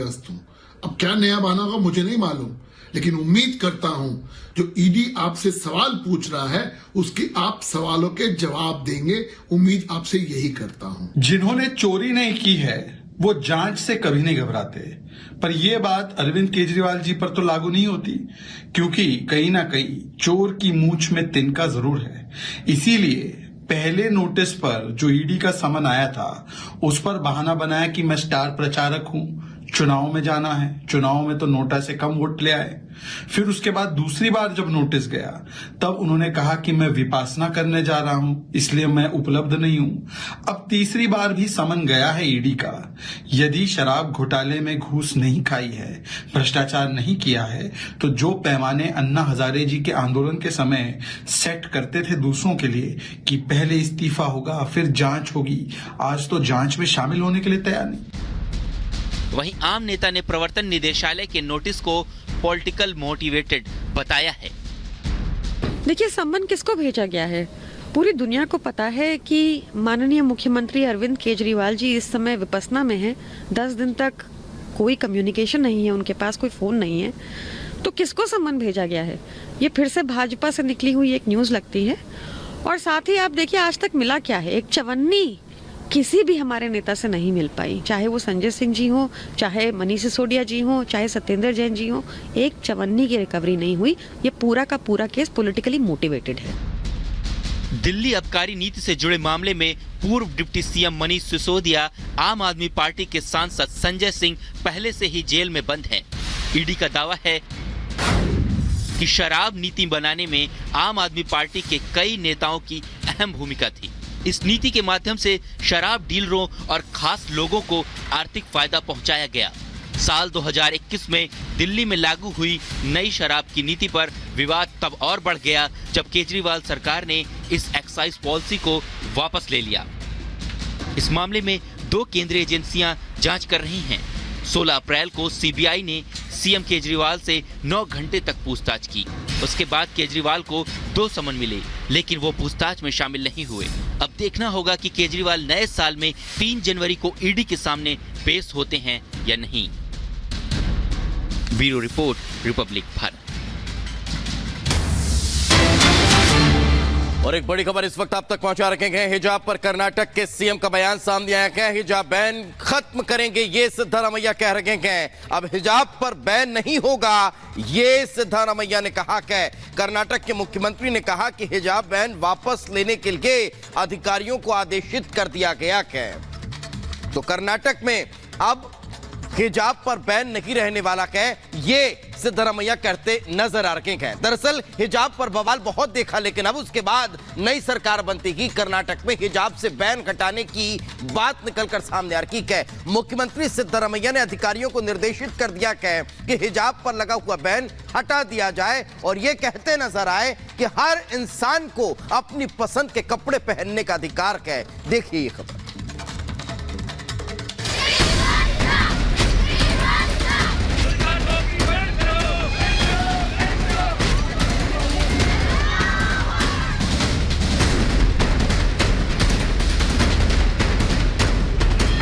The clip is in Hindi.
ग्रस्त हूं। अब क्या नया बहाना होगा मुझे नहीं मालूम, लेकिन उम्मीद करता हूं जो ईडी आपसे सवाल पूछ रहा है उसके आप सवालों के जवाब देंगे। उम्मीद आपसे यही करता हूं। जिन्होंने चोरी नहीं की है वो जांच से कभी नहीं घबराते, पर यह बात अरविंद केजरीवाल जी पर तो लागू नहीं होती, क्योंकि कहीं ना कहीं चोर की मूंछ में तिनका जरूर है। इसीलिए पहले नोटिस पर जो ईडी का समन आया था उस पर बहाना बनाया कि मैं स्टार प्रचारक हूं, चुनाव में जाना है, चुनाव में तो नोटा से कम वोट ले आए। फिर उसके बाद दूसरी बार जब नोटिस गया तब उन्होंने कहा कि मैं विपासना करने जा रहा हूं, इसलिए मैं उपलब्ध नहीं हूं। अब तीसरी बार भी समन गया है ईडी का। यदि शराब घोटाले में घूस नहीं खाई है, भ्रष्टाचार नहीं किया है, तो जो पैमाने अन्ना हजारे जी के आंदोलन के समय सेट करते थे दूसरों के लिए कि पहले इस्तीफा होगा फिर जांच होगी, आज तो जांच में शामिल होने के लिए तैयार नहीं। वहीं आम नेता ने प्रवर्तन निदेशालय के नोटिस को पॉलिटिकल मोटिवेटेड बताया है। देखिए, सम्मन किसको भेजा गया है? पूरी दुनिया को पता है कि माननीय मुख्यमंत्री अरविंद केजरीवाल जी इस समय विपस्सना में हैं। 10 दिन तक कोई कम्युनिकेशन नहीं है, उनके पास कोई फोन नहीं है, तो किसको सम्मन भेजा गया है? ये फिर से भाजपा से निकली हुई एक न्यूज लगती है। और साथ ही आप देखिए आज तक मिला क्या है, एक चवन्नी किसी भी हमारे नेता से नहीं मिल पाई, चाहे वो संजय सिंह जी हो, चाहे मनीष सिसोदिया जी हो, चाहे सत्येंद्र जैन जी हो, एक चवन्नी की रिकवरी नहीं हुई। ये पूरा का पूरा केस पॉलिटिकली मोटिवेटेड है। दिल्ली आबकारी नीति से जुड़े मामले में पूर्व डिप्टी सीएम मनीष सिसोदिया, आम आदमी पार्टी के सांसद संजय सिंह पहले से ही जेल में बंद हैं। ईडी का दावा है कि शराब नीति बनाने में आम आदमी पार्टी के कई नेताओं की अहम भूमिका थी। इस नीति के माध्यम से शराब डीलरों और खास लोगों को आर्थिक फायदा पहुंचाया गया। साल 2021 में दिल्ली में लागू हुई नई शराब की नीति पर विवाद तब और बढ़ गया जब केजरीवाल सरकार ने इस एक्साइज पॉलिसी को वापस ले लिया। इस मामले में 2 केंद्रीय एजेंसियां जांच कर रही हैं। 16 अप्रैल को सीबीआई ने सीएम केजरीवाल से 9 घंटे तक पूछताछ की। उसके बाद केजरीवाल को 2 समन मिले, लेकिन वो पूछताछ में शामिल नहीं हुए। अब देखना होगा कि केजरीवाल नए साल में 3 जनवरी को ईडी के सामने पेश होते हैं या नहीं। Bureau report, Republic Bharat. और एक बड़ी खबर इस वक्त आप तक पहुंचा रखेंगे। हिजाब पर कर्नाटक के सीएम का बयान सामने आया है। हिजाब बैन खत्म करेंगे, ये सिद्धारमैया कह रहे हैं। अब हिजाब पर बैन नहीं होगा, ये सिद्धारमैया ने कहा कि कर्नाटक के मुख्यमंत्री ने कहा कि हिजाब बैन वापस लेने के लिए अधिकारियों को आदेशित कर दिया गया है। तो कर्नाटक में अब हिजाब पर बैन नहीं रहने वाला है, ये सिद्धारमैया कहते नजर आ रहे हैं। दरअसल हिजाब पर बवाल बहुत देखा, लेकिन अब उसके बाद नई सरकार बनती ही कर्नाटक में हिजाब से बैन हटाने की बात निकलकर सामने आ रही है। मुख्यमंत्री सिद्धारमैया ने अधिकारियों को निर्देशित कर दिया है कि हिजाब पर लगा हुआ बैन हटा दिया जाए और ये कहते नजर आए कि हर इंसान को अपनी पसंद के कपड़े पहनने का अधिकार है। देखिए ये खबर।